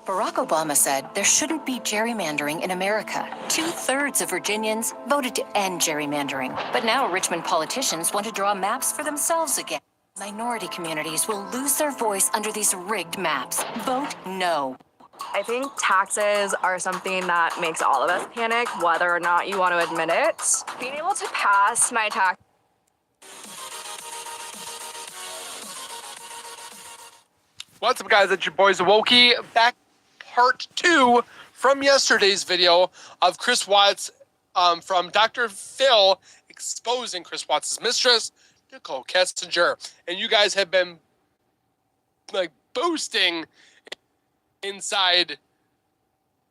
Barack Obama said there shouldn't be gerrymandering in America. 2/3 of Virginians voted to end gerrymandering. But now Richmond politicians want to draw maps for themselves again. Minority communities will lose their voice under these rigged maps. Vote no. I think taxes are something that makes all of us panic, whether or not you want to admit it. Being able to pass my tax. What's up, guys? It's your boys, Wokey. Back part 2 from yesterday's video of Chris Watts from Dr. Phil exposing Chris Watts' mistress, Nicole Kessinger. And you guys have been like boosting inside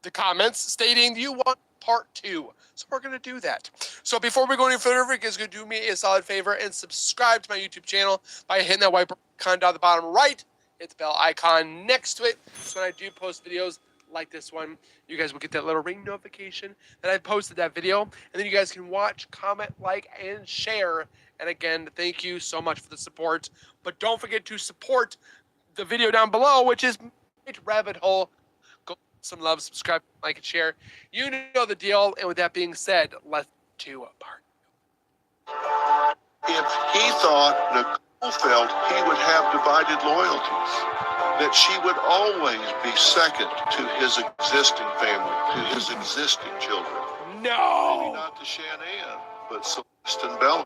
the comments stating you want part 2. So we're going to do that. So before we go any further, you guys can do me a solid favor and subscribe to my YouTube channel by hitting that white icon down the bottom right. Hit the bell icon next to it. So when I do post videos like this one, you guys will get that little ring notification that I posted that video. And then you guys can watch, comment, like, and share. And again, thank you so much for the support. But don't forget to support the video down below, which is Rabbit Hole. Go some love, subscribe, like, and share. You know the deal. And with that being said, let's do a part. If he thought Nicole felt he would have divided loyalties, that she would always be second to his existing family, to his existing children. No! Maybe not to Shanann, but Celeste and Bella.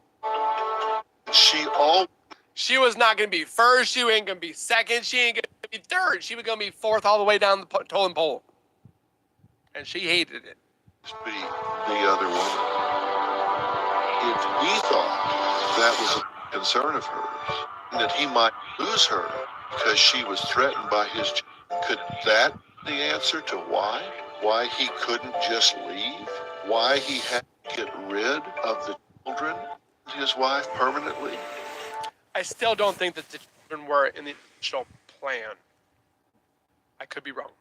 She was not going to be first. She ain't going to be second. She ain't going to be third. She was going to be fourth all the way down the totem pole. And she hated it. Be the other woman. If he thought that was a concern of hers, that he might lose her because she was threatened by his children, could that be the answer to why he couldn't just leave? Why he had to get rid of the children and his wife permanently? I still don't think that the children were in the initial plan. I could be wrong.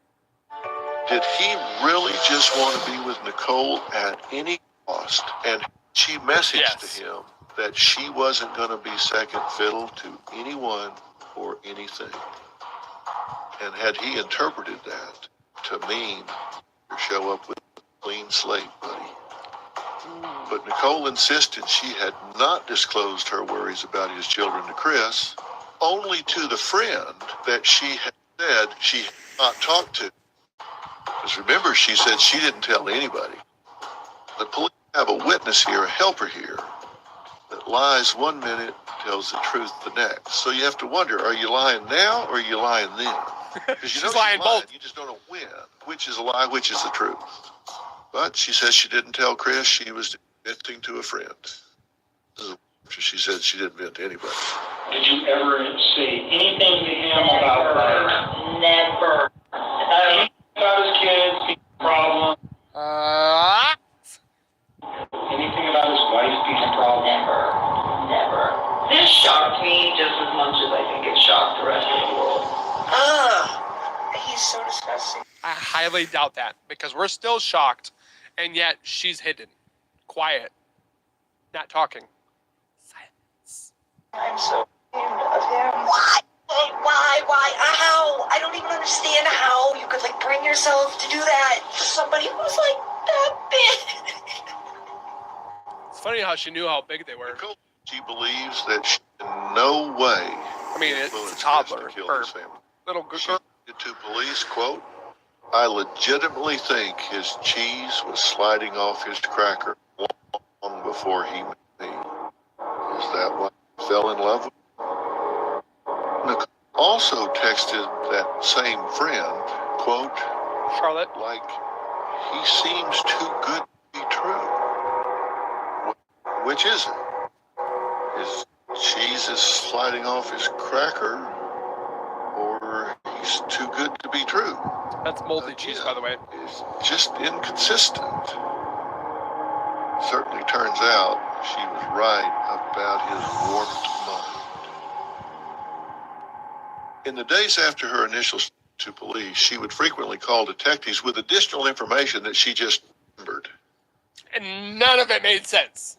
Did he really just want to be with Nicole at any cost? And she messaged to him that she wasn't going to be second fiddle to anyone or anything. And had he interpreted that to mean show up with a clean slate, buddy? But Nicole insisted she had not disclosed her worries about his children to Chris, only to the friend that she had said she had not talked to. Because remember, she said she didn't tell anybody. The police have a witness here, a helper here, that lies one minute, tells the truth the next. So you have to wonder, are you lying now or are you lying then? Because you know she's lying both. You just don't know when. Which is a lie, which is the truth. But she says she didn't tell Chris. She was venting to a friend. She said she didn't vent to anybody. Did you ever say anything to him about that? Never. Anything about his kids, being a problem? Anything about his wife being a problem? Never. This shocked me just as much as I think it shocked the rest of the world. He's so disgusting. I highly doubt that because we're still shocked, and yet she's hidden, quiet, not talking. Silence. I'm so ashamed of him. Why? How? I don't even understand how you could bring yourself to do that to somebody who's that big. It's funny how she knew how big they were. She believes that she in no way. I mean, it's a toddler or little girl. She said to police, quote, "I legitimately think his cheese was sliding off his cracker long before he met me. Is that why I fell in love with him?" Nicole also texted that same friend, quote, Charlotte, like, "He seems too good to be true." Which is it? His cheese is sliding off his cracker, or he's too good to be true? That's moldy cheese, by the way. It's just inconsistent. Certainly turns out she was right about his warped mind. In the days after her initial to police, she would frequently call detectives with additional information that she just remembered. And none of it made sense.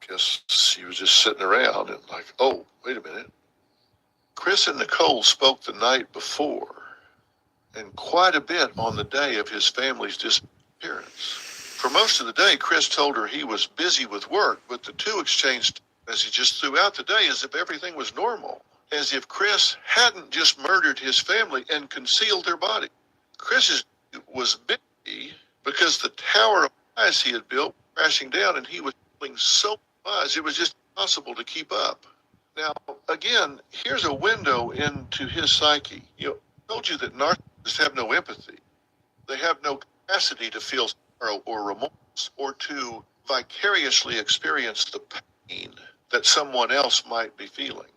Guess she was just sitting around and oh, wait a minute. Chris and Nicole spoke the night before. and quite a bit on the day of his family's disappearance. For most of the day, Chris told her he was busy with work, but the two exchanged messages throughout the day as if everything was normal, as if Chris hadn't just murdered his family and concealed their body. Chris was busy because the tower of lies he had built was crashing down, and he was feeling so much it was just impossible to keep up. Now, again, here's a window into his psyche. I told you that narcissists have no empathy. They have no capacity to feel sorrow or remorse or to vicariously experience the pain that someone else might be feeling.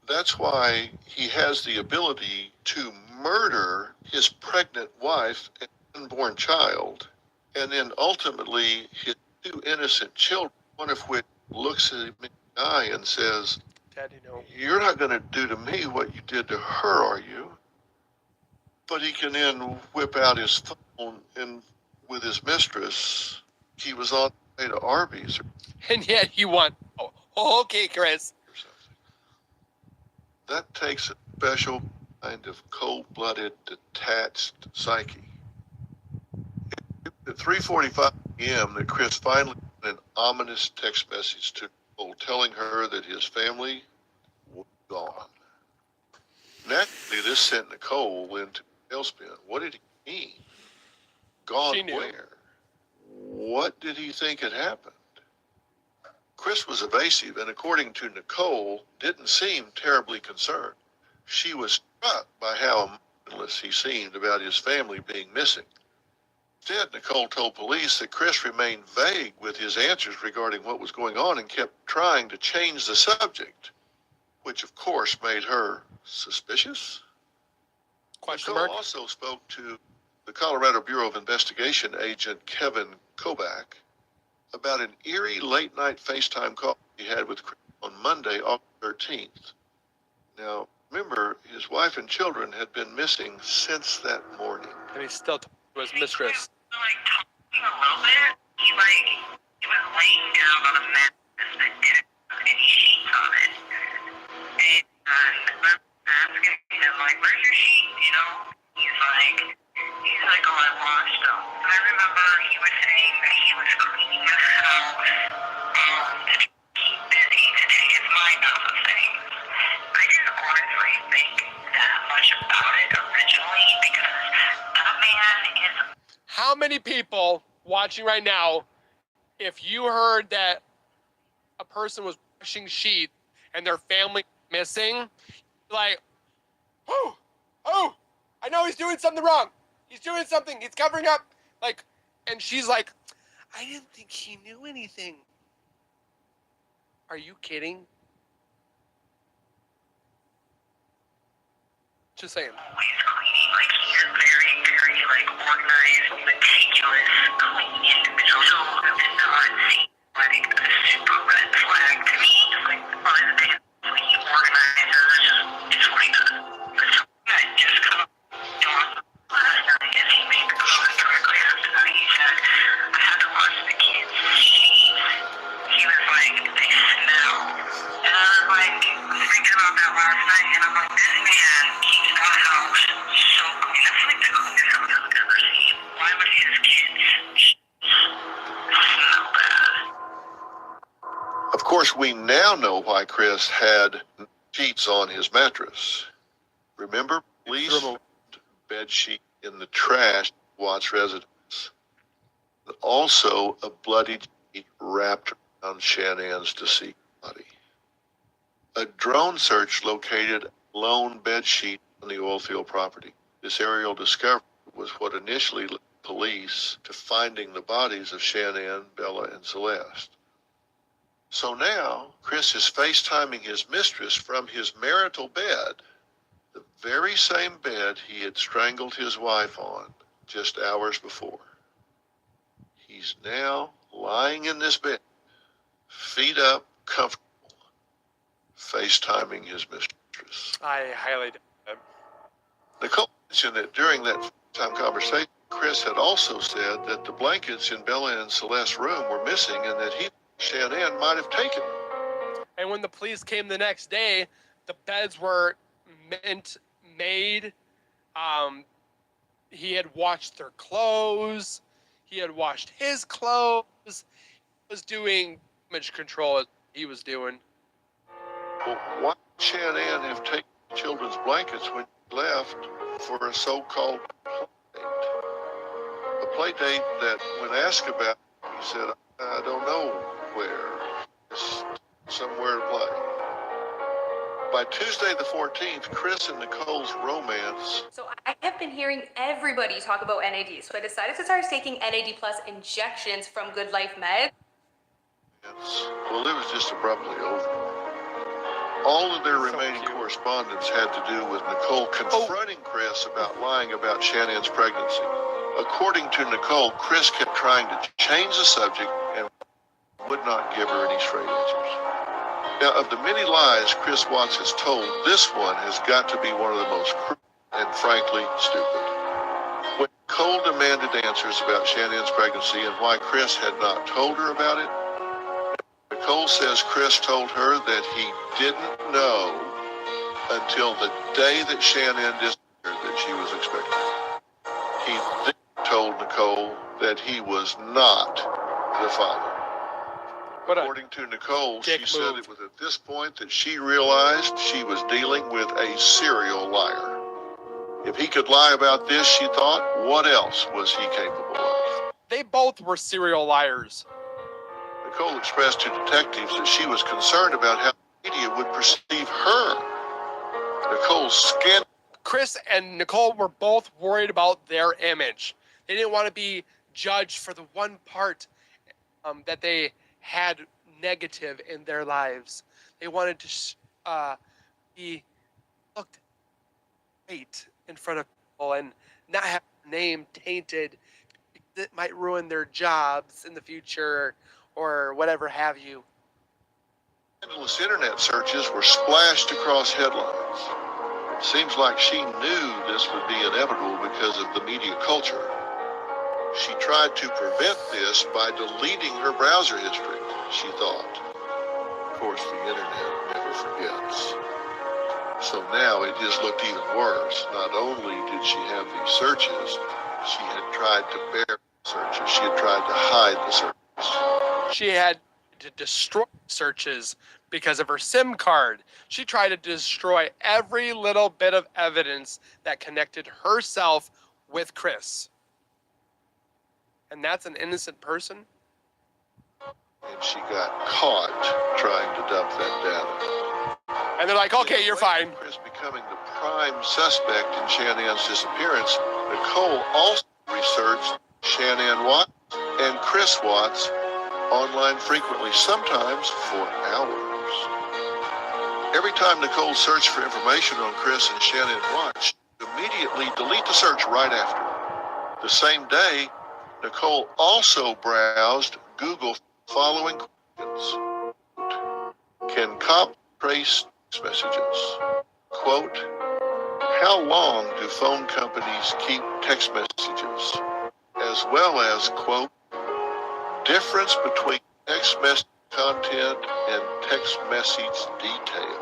That's why he has the ability to murder his pregnant wife and unborn child, and then ultimately his two innocent children, one of which looks at him in the eye and says, Daddy, no. "You're not going to do to me what you did to her, are you?" But he can then whip out his phone, and with his mistress, he was on the way to Arby's And yet he won. Oh, okay, Chris. or something. That takes a special kind of cold-blooded, detached psyche. At 3:45 p.m., that Chris finally sent an ominous text message to Nicole telling her that his family was gone. Naturally, this sent Nicole into a tailspin. What did he mean? Gone She knew. where? What did he think had happened? Chris was evasive, and according to Nicole, didn't seem terribly concerned. She was struck by how emotionless he seemed about his family being missing. Instead, Nicole told police that Chris remained vague with his answers regarding what was going on and kept trying to change the subject, which of course made her suspicious. Question Nicole mark. also spoke to the Colorado Bureau of Investigation agent Kevin Kobach about an eerie late-night FaceTime call he had with Chris on Monday, August 13th. Now, remember, his wife and children had been missing since that morning. And he's still talking to his mistress. Talking a little bit. He was laying down on a mattress that didn't have any sheets on it. And I'm asking him, where's your sheet? He's like, oh, I washed them. And I remember he was saying that he was cleaning the house to keep busy, to take his mind off of things. I didn't honestly think that much about it originally because that man is. How many people watching right now, if you heard that a person was washing sheets and their family missing, like, oh, I know he's doing something wrong. He's doing something. He's covering up. And she's like, I didn't think he knew anything. Are you kidding? Just saying. Always cleaning, he's very, very, organized, meticulous, clean individual. So I did not see, a super red flag to me. Probably the day when he organizes is what he does. But something that just kind of dawned last night as he made the comment directly after that, he said, I had to wash the kids' sheets. He was like, they smell. And I was thinking about that last night, and I'm like, this man keeps the house so clean. That's the cleanest house I've ever seen. Why would his kids smell bad? Of course, we now know why Chris had sheets on his mattress. Remember, police found bed sheet in the trash at Watts' residence. Also, a bloody sheet wrapped around Shannan's deceased body. A drone search located a lone bed sheet on the oil field property. This aerial discovery was what initially led police to finding the bodies of Shannan, Bella, and Celeste. So now, Chris is FaceTiming his mistress from his marital bed, the very same bed he had strangled his wife on just hours before. He's now lying in this bed, feet up, comfortable, FaceTiming his mistress. I highly doubt it. Nicole mentioned that during that FaceTime conversation, Chris had also said that the blankets in Bella and Celeste's room were missing and that he, Shannan, might have taken them. And when the police came the next day, the beds were made he had washed their clothes. He had washed his clothes. He was doing damage control as he was doing. Well, why would Shanann have taken children's blankets when she left for a so-called play date? A play date that, when asked about, he said, I don't know where. It's somewhere to play. By Tuesday the 14th, Chris and Nicole's romance. So I have been hearing everybody talk about NAD, so I decided to start taking NAD Plus injections from Good Life Med. Well, it was just abruptly over. All of their remaining correspondence had to do with Nicole confronting Chris about lying about Shannon's pregnancy. According to Nicole, Chris kept trying to change the subject and would not give her any straight answers. Now, of the many lies Chris Watts has told, this one has got to be one of the most cruel and frankly stupid. When Nicole demanded answers about Shannon's pregnancy and why Chris had not told her about it, Nicole says Chris told her that he didn't know until the day that Shannon disappeared that she was expecting. He then told Nicole that he was not the father. According to Nicole, she said it was at this point that she realized she was dealing with a serial liar. If he could lie about this, she thought, what else was he capable of? They both were serial liars. Nicole expressed to detectives that she was concerned about how the media would perceive her. Nicole's skin. Chris and Nicole were both worried about their image. They didn't want to be judged for the one part that they had negative in their lives. They wanted to be looked great in front of people and not have their name tainted. It might ruin their jobs in the future or whatever have you. Endless internet searches were splashed across headlines. It seems like she knew this would be inevitable because of the media culture. She tried to prevent this by deleting her browser history, she thought. Of course, the internet never forgets. So now it just looked even worse. Not only did she have these searches, she had tried to bury the searches. She had tried to hide the searches. She had to destroy searches because of her SIM card. She tried to destroy every little bit of evidence that connected herself with Chris. And that's an innocent person? And she got caught trying to dump that data. And they're like, okay, you're fine. Chris becoming the prime suspect in Shannon's disappearance, Nicole also researched Shannon Watts and Chris Watts online frequently, sometimes for hours. Every time Nicole searched for information on Chris and Shannon Watts, she would immediately delete the search right after. The same day, Nicole also browsed Google following questions. Can cops trace text messages? Quote, how long do phone companies keep text messages? As well as, quote, difference between text message content and text message detail.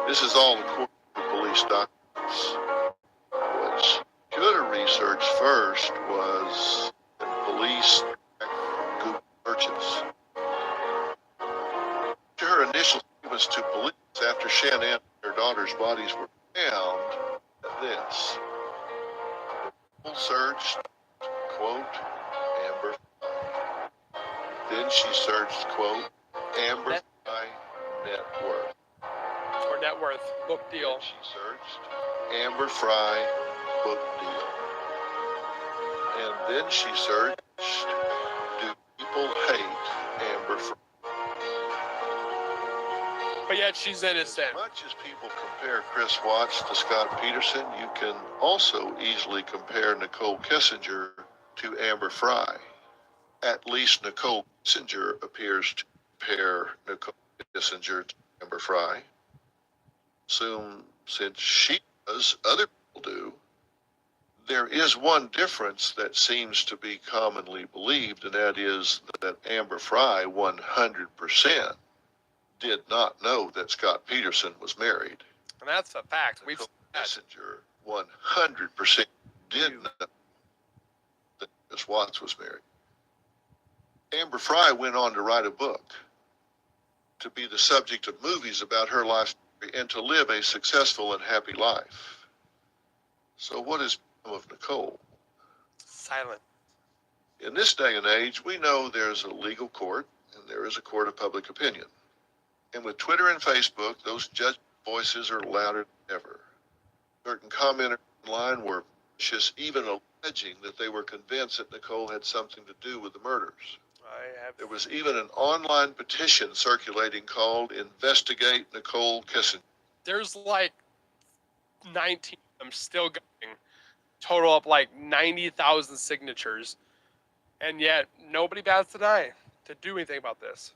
This is all according to police documents. What she could have researched first was police Google searches. To her initial statements to police after Shannon and her daughter's bodies were found, this. Google searched, quote, Amber. Then she searched, quote, Amber Fry net worth. Or net worth, book deal. Then she searched Amber Fry book deal. And then she searched, do people hate Amber Fry? But yet she's innocent. As much as people compare Chris Watts to Scott Peterson, you can also easily compare Nicole Kessinger to Amber Fry. At least Nicole Kessinger appears to compare Nicole Kessinger to Amber Fry. Assume since she does, other people do. There is one difference that seems to be commonly believed, and that is that Amber Fry 100% did not know that Scott Peterson was married. And that's a fact. We've Nicole said that. Kessinger 100% did know that Chris Watts was married. Amber Fry went on to write a book, to be the subject of movies about her life story, and to live a successful and happy life. So what is of Nicole? Silent. In this day and age, we know there's a legal court and there is a court of public opinion. And with Twitter and Facebook, those judge voices are louder than ever. Certain commenters online were just even alleging that they were convinced that Nicole had something to do with the murders. There was even an online petition circulating called Investigate Nicole Kessinger. There's like 19 of them still going. Total up like 90,000 signatures. And yet nobody bats an eye to do anything about this.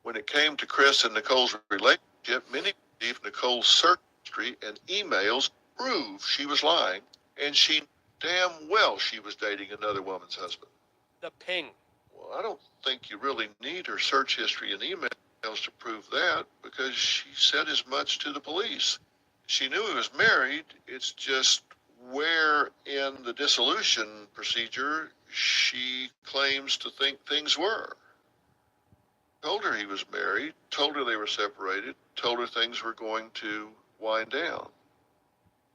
When it came to Chris and Nicole's relationship, many believe Nicole's search history and emails prove she was lying, and she damn well she was dating another woman's husband. The ping. Well, I don't think you really need her search history and emails to prove that, because she said as much to the police. She knew he was married. It's just where in the dissolution procedure she claims to think things were. Told her he was married, told her they were separated, told her things were going to wind down.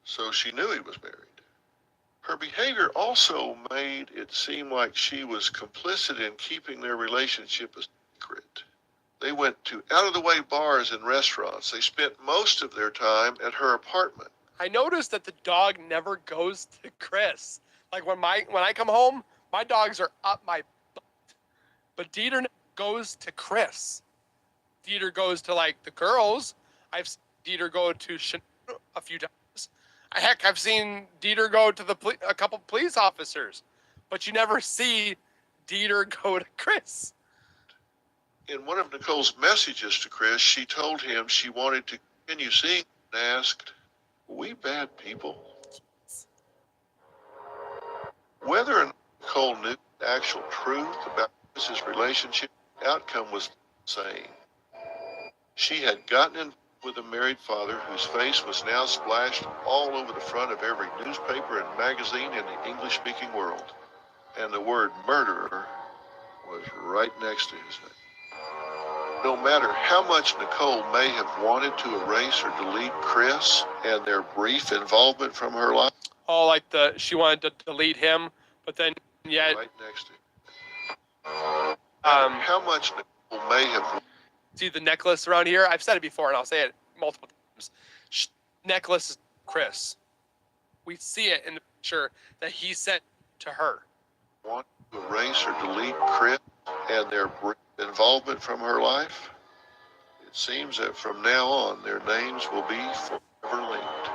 So she knew he was married. Her behavior also made it seem like she was complicit in keeping their relationship a secret. They went to out-of-the-way bars and restaurants. They spent most of their time at her apartment. I noticed that the dog never goes to Chris. Like when I come home, my dogs are up my butt. But Dieter never goes to Chris. Dieter goes to like the girls. I've seen Dieter go to Chanel a few times. Heck, I've seen Dieter go to a couple police officers, but you never see Dieter go to Chris. In one of Nicole's messages to Chris, she told him she wanted to continue seeing him and asked, "Are we bad people?" Whether or not Nicole knew the actual truth about Chris's relationship, the outcome was the same. She had gotten in with a married father whose face was now splashed all over the front of every newspaper and magazine in the English-speaking world. And the word murderer was right next to his name. No matter how much Nicole may have wanted to erase or delete Chris and their brief involvement from her life. Oh, like she wanted to delete him, but then yet. Right next to him. How much Nicole may have. See the necklace around here? I've said it before, and I'll say it multiple times. Necklace is Chris. We see it in the picture that he sent to her. Want to erase or delete Chris and their brief involvement from her life? It seems that from now on, their names will be forever linked.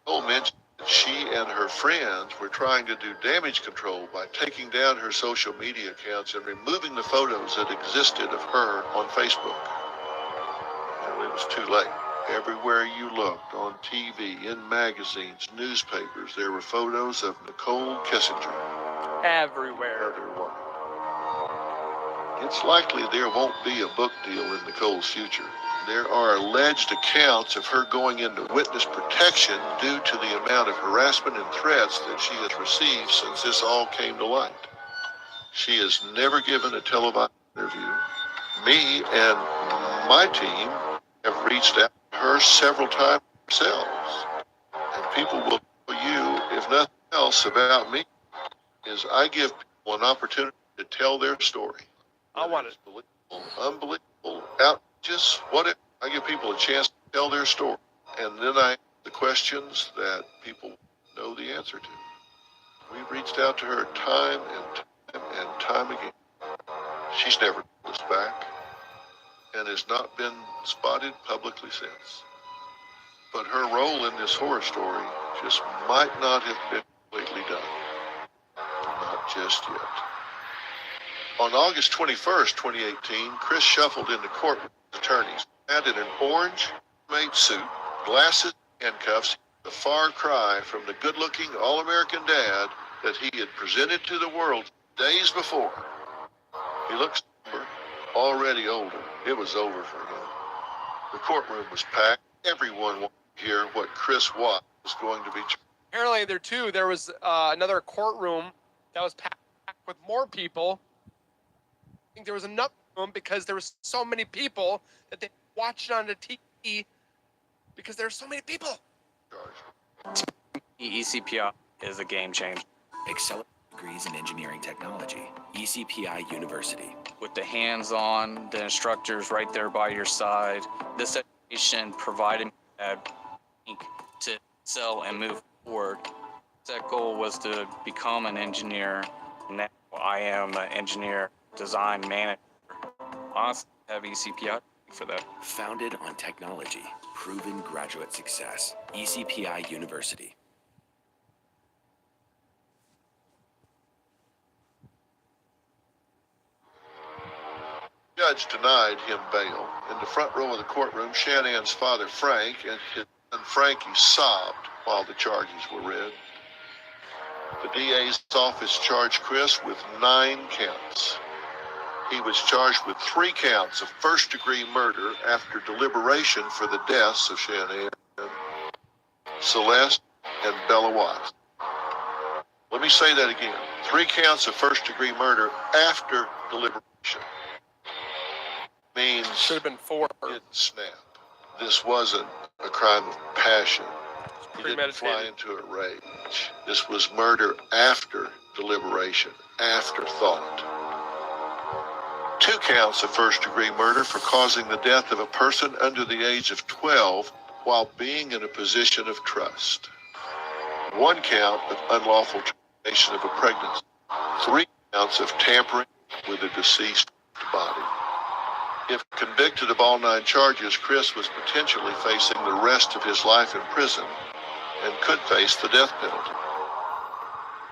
Nicole mentioned that she and her friends were trying to do damage control by taking down her social media accounts and removing the photos that existed of her on Facebook. And it was too late. Everywhere you looked, on TV, in magazines, newspapers, there were photos of Nicole Kessinger. Everywhere. It's likely there won't be a book deal in Nicole's future. There are alleged accounts of her going into witness protection due to the amount of harassment and threats that she has received since this all came to light. She has never given a televised interview. Me and my team have reached out to her several times ourselves. And people will tell you, if nothing else about me, is I give people an opportunity to tell their story. I want it. Believable, unbelievable, outrageous, whatever. I give people a chance to tell their story. And then I ask the questions that people know the answer to. We've reached out to her time and time again. She's never called us back and has not been spotted publicly since. But her role in this horror story just might not have been completely done. Not just yet. On August 21st, 2018, Chris shuffled into court with his attorneys, clad in an orange made suit, glasses, handcuffs, a far cry from the good-looking all-American dad that he had presented to the world days before. He looked somber, already older. It was over for him. The courtroom was packed. Everyone wanted to hear what Chris Watts was going to be. Apparently, there was another courtroom that was packed with more people. I think there was another room because there was so many people that they watched it on the TV because there were so many people. ECPI is a game changer. Accelerate degrees in engineering technology. ECPI University. With the hands-on, the instructors right there by your side, this education provided me that ink to excel and move forward. That goal was to become an engineer. Now I am an engineer, design manager. Honestly, I have ECPI for that. Founded on technology, proven graduate success. ECPI University. The judge denied him bail. In the front row of the courtroom, Shannon's father, Frank, and his son Frankie sobbed while the charges were read. The DA's office charged Chris with 9 counts. He was charged with 3 counts of first-degree murder after deliberation for the deaths of Shannon, Celeste, and Bella Watts. Let me say that again. 3 counts of first-degree murder after deliberation. Means Should have been 4. didn't snap. This wasn't a crime of passion. He didn't fly Premeditated. into a rage. This was murder after deliberation, after thought. 2 counts of first-degree murder for causing the death of a person under the age of 12 while being in a position of trust. 1 count of unlawful termination of a pregnancy. 3 counts of tampering with a deceased body. If convicted of all 9 charges, Chris was potentially facing the rest of his life in prison and could face the death penalty.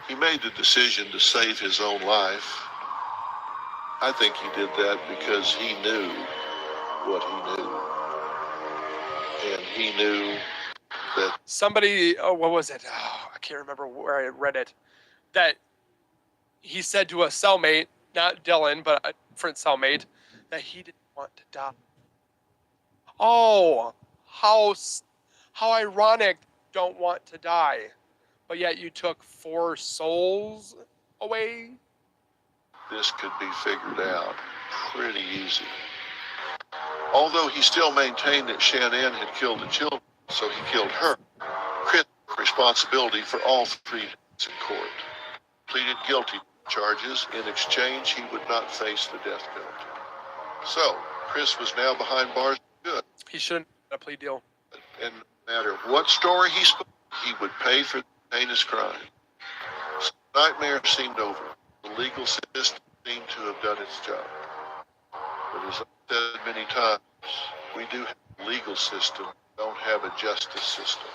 He made the decision to save his own life. I think he did that because he knew what he knew. And he knew that Somebody, what was it? Oh, I can't remember where I read it. That he said to a cellmate, not Dylan, but a different cellmate, that he didn't want to die. Oh, how ironic! Don't want to die, but yet you took 4 souls away. this could be figured out pretty easy. Although he still maintained that Shannon had killed the children, so he killed her. Chris took responsibility for all 3 deaths in court. Pleaded guilty to charges. In exchange, he would not face the death penalty. So, Chris was now behind bars for good. He shouldn't have a plea deal. And no matter what story he spoke, he would pay for the heinous crime. So the nightmare seemed over. The legal system seemed to have done its job. But as I've said many times, we do have a legal system, we don't have a justice system.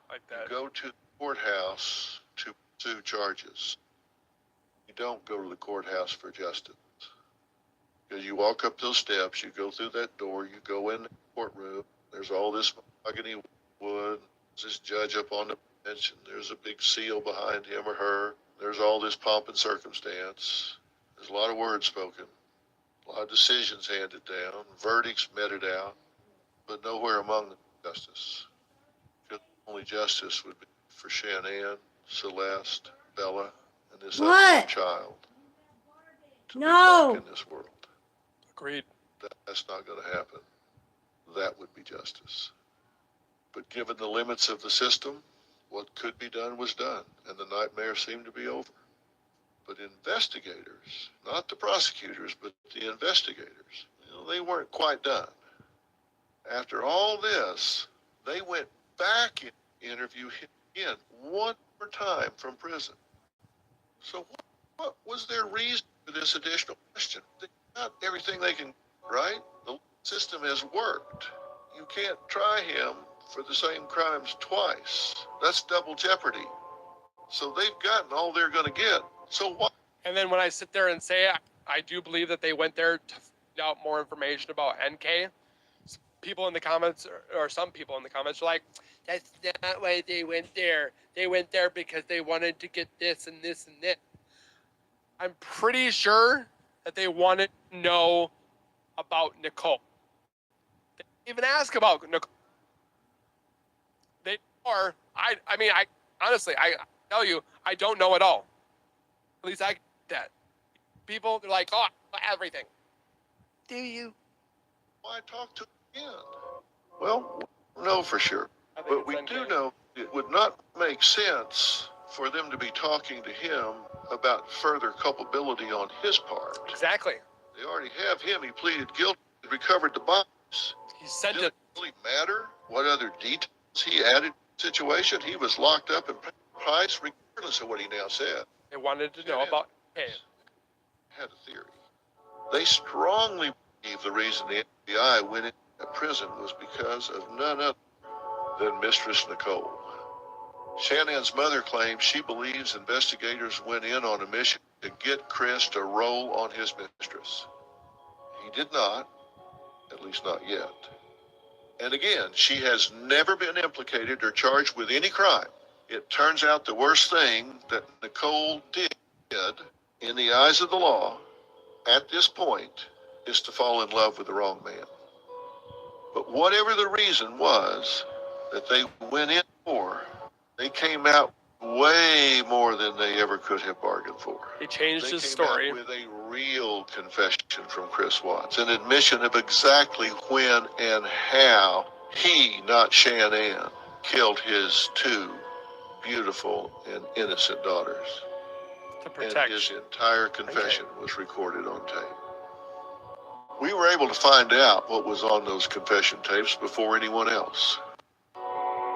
Like You that. go to the courthouse to pursue charges. You don't go to the courthouse for justice. Because you walk up those steps, you go through that door, you go in the courtroom, there's all this mahogany wood, there's this judge up on the bench, and there's a big seal behind him or her. There's all this pomp and circumstance. There's a lot of words spoken, a lot of decisions handed down, verdicts meted out, but nowhere among them justice. Because only justice would be for Shannon, Celeste, Bella, and this unborn child. To be back in this world. Agreed. That's not going to happen. That would be justice. But given the limits of the system, what could be done was done, and the nightmare seemed to be over. But investigators, not the prosecutors, but the investigators, they weren't quite done. After all this, they went back and interviewed him again one more time from prison. So what was their reason for this additional question? They got everything they can, right? The system has worked. You can't try him for the same crimes twice. That's double jeopardy. So they've gotten all they're going to get. So what? And then when I sit there and say I do believe that they went there to find out more information about NK, people in the comments, or some people in the comments are like, that's not why they went there. They went there because they wanted to get this and this and this. I'm pretty sure that they wanted to know about Nicole. They didn't even ask about Nicole. They more. I mean, I honestly, I tell you, I don't know at all. At least I get that. People, they're like, oh, everything. Do you? Why talk to him again? Well, no for sure. I think But it's we uncanny. do know it would not make sense for them to be talking to him about further culpability on his part. Exactly. They already have him. He pleaded guilty and recovered the bodies. He said Did to it really matter what other details he added to the situation? He was locked up and paid a price regardless of what he now said. they wanted to know about. Hey, Had a theory. They strongly believe the reason the FBI went into prison was because of none other than Mistress Nicole. Shannon's mother claims she believes investigators went in on a mission to get Chris to roll on his mistress. He did not, at least not yet. And again, she has never been implicated or charged with any crime. It turns out the worst thing that Nicole did, in the eyes of the law, at this point, is to fall in love with the wrong man. But whatever the reason was that they went in for, they came out way more than they ever could have bargained for. he changed They his came story. out with a real confession from Chris Watts, an admission of exactly when and how he, not Shanann, killed his two beautiful and innocent daughters. To And protect. his entire confession was recorded on tape. We were able to find out what was on those confession tapes before anyone else.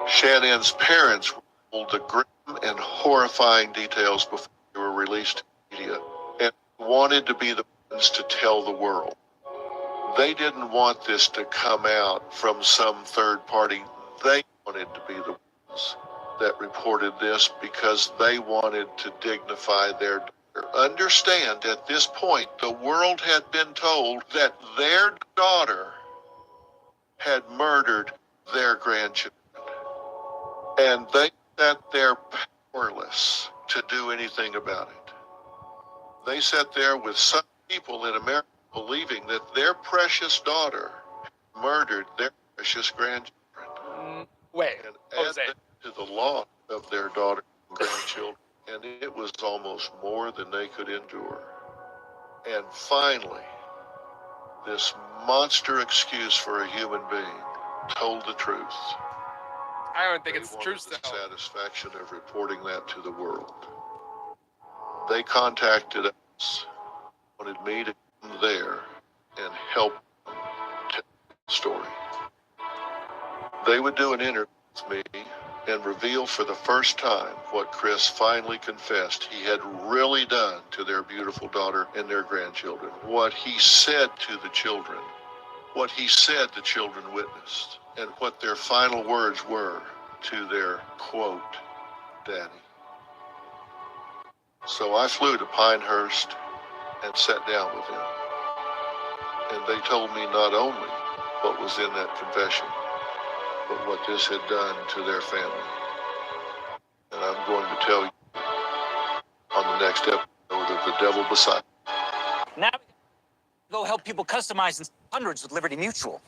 Shannon's parents were told the grim and horrifying details before they were released to the media and wanted to be the ones to tell the world. They didn't want this to come out from some third party. They wanted to be the ones that reported this because they wanted to dignify their daughter. Understand, at this point, the world had been told that their daughter had murdered their grandchildren. And they sat there powerless to do anything about it. They sat there with some people in America believing that their precious daughter murdered their precious grandchildren. Wait, And Jose. add that to the loss of their daughter and grandchildren. And it was almost more than they could endure. And finally, this monster excuse for a human being told the truth. I don't think They it's wanted true the still. satisfaction of reporting that to the world. They contacted us, wanted me to come there and help them tell the story. They would do an interview with me and reveal for the first time what Chris finally confessed he had really done to their beautiful daughter and their grandchildren. What he said to the children, what he said the children witnessed, and what their final words were to their, quote, daddy. So I flew to Pinehurst and sat down with them. And they told me not only what was in that confession, but what this had done to their family. And I'm going to tell you on the next episode of The Devil Beside. Now we go help people customize in hundreds with Liberty Mutual.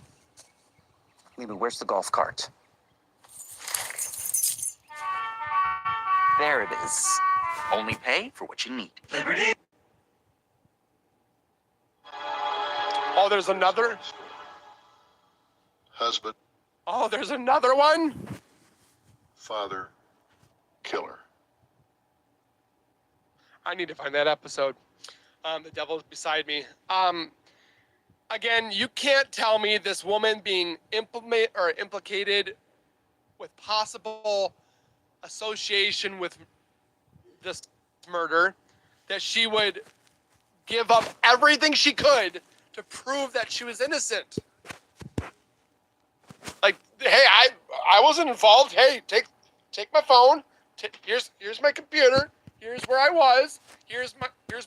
Maybe where's the golf cart? There it is. Only pay for what you need. Liberty. Oh, there's another. Husband, Oh, there's another one. father, killer. I need to find that episode. The devil's beside me. Again, you can't tell me this woman being implicated with possible association with this murder, that she would give up everything she could to prove that she was innocent. Like, hey, I wasn't involved. Hey, take my phone. Here's my computer. Here's where I was. Here's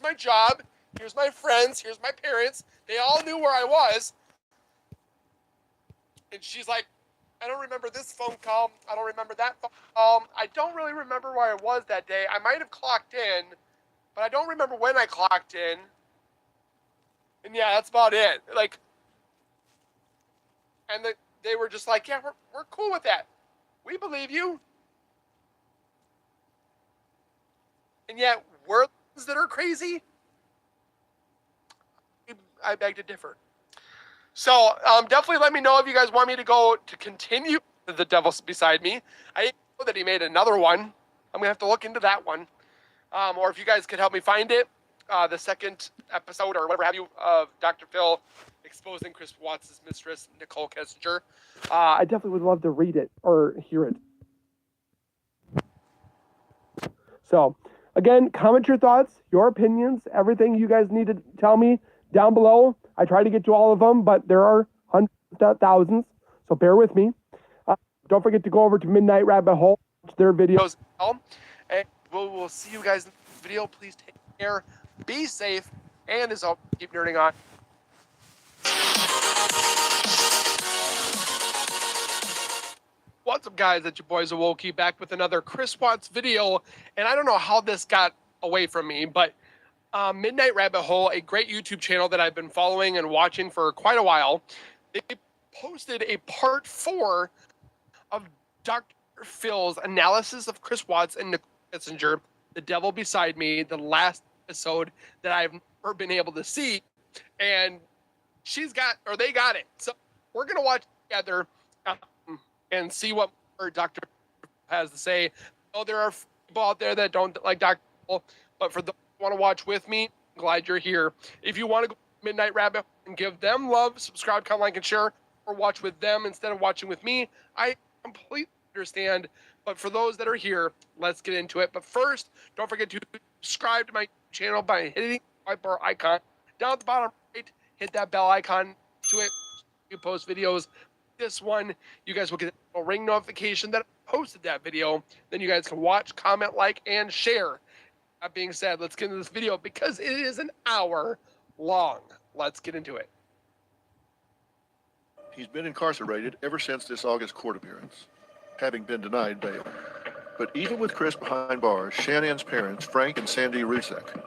my job. Here's my friends. Here's my parents. They all knew where I was. And she's like, I don't remember this phone call. I don't remember that phone call. I don't really remember where I was that day. I might have clocked in, but I don't remember when I clocked in. And yeah, that's about it. Like, and they were just like, yeah, we're cool with that. We believe you. And yet, we're the ones that are crazy? I beg to differ. So, definitely let me know if you guys want me to continue The Devil's Beside Me. I didn't know that he made another one. I'm going to have to look into that one. Or if you guys could help me find it, the second episode or whatever have you of Dr. Phil exposing Chris Watts' mistress, Nicole Kessinger. I definitely would love to read it or hear it. So, again, comment your thoughts, your opinions, everything you guys need to tell me down below. I try to get to all of them, but there are hundreds, not thousands, so bear with me. Don't forget to go over to Midnight Rabbit Hole, watch their videos, and we'll see you guys in the video. Please take care, be safe, and as always, keep nerding on. What's up, guys? It's your boys Awoki back with another Chris Watts video, and I don't know how this got away from me, but Midnight Rabbit Hole, a great YouTube channel that I've been following and watching for quite a while, they posted a part 4 of Dr. Phil's analysis of Chris Watts and Nicole Kessinger, The Devil Beside Me, the last episode that I've never been able to see, and they got it. So we're gonna watch together and see what Dr. has to say. Oh, there are people out there that don't like Dr. Phil, but for those who want to watch with me, I'm glad you're here. If you want to go to Midnight Rabbit and give them love, subscribe, comment, like, and share, or watch with them instead of watching with me, I completely understand. But for those that are here, let's get into it. But first, don't forget to subscribe to my channel by hitting the white bar icon. Down at the bottom right, hit that bell icon to it. You post videos. This one, you guys will get a ring notification that I posted that video. Then you guys can watch, comment, like, and share. That being said, let's get into this video because it is an hour long. Let's get into it. He's been incarcerated ever since this August court appearance, having been denied bail. But even with Chris behind bars, Shannon's parents, Frank and Sandy Rusek,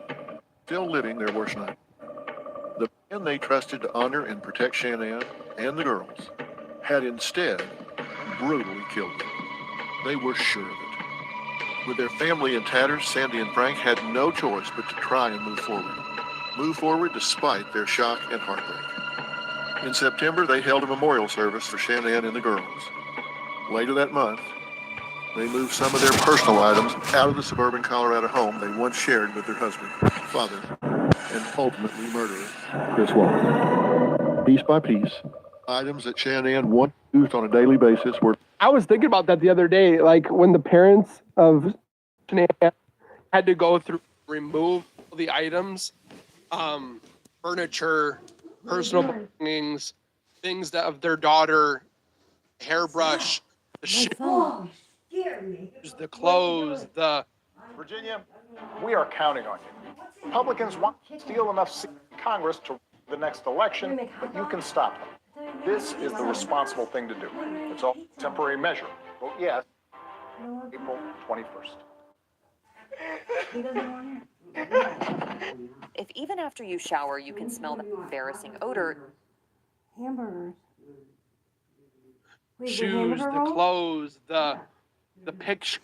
still living their worst night. The man they trusted to honor and protect Shannon and the girls had instead brutally killed them. They were sure of it. With their family in tatters, Sandy and Frank had no choice but to try and move forward. Move forward despite their shock and heartbreak. In September, they held a memorial service for Shannon and the girls. Later that month, they moved some of their personal items out of the suburban Colorado home they once shared with their husband, father, and ultimately murderer, Chris Watts. Piece by piece, items that Shannon once used on a daily basis were... I was thinking about that the other day, like when the parents of Shannon had to go through, remove the items, furniture, personal belongings, things that of their daughter, hairbrush, the shoes, the clothes, the... Virginia, we are counting on you. Republicans want to steal enough seats in Congress to win the next election, but you can stop them. This is the responsible thing to do. It's all a temporary measure. Vote yes, April 21st. If even after you shower you can smell the embarrassing odor. Hamburgers. Wait, shoes, the clothes, the picture.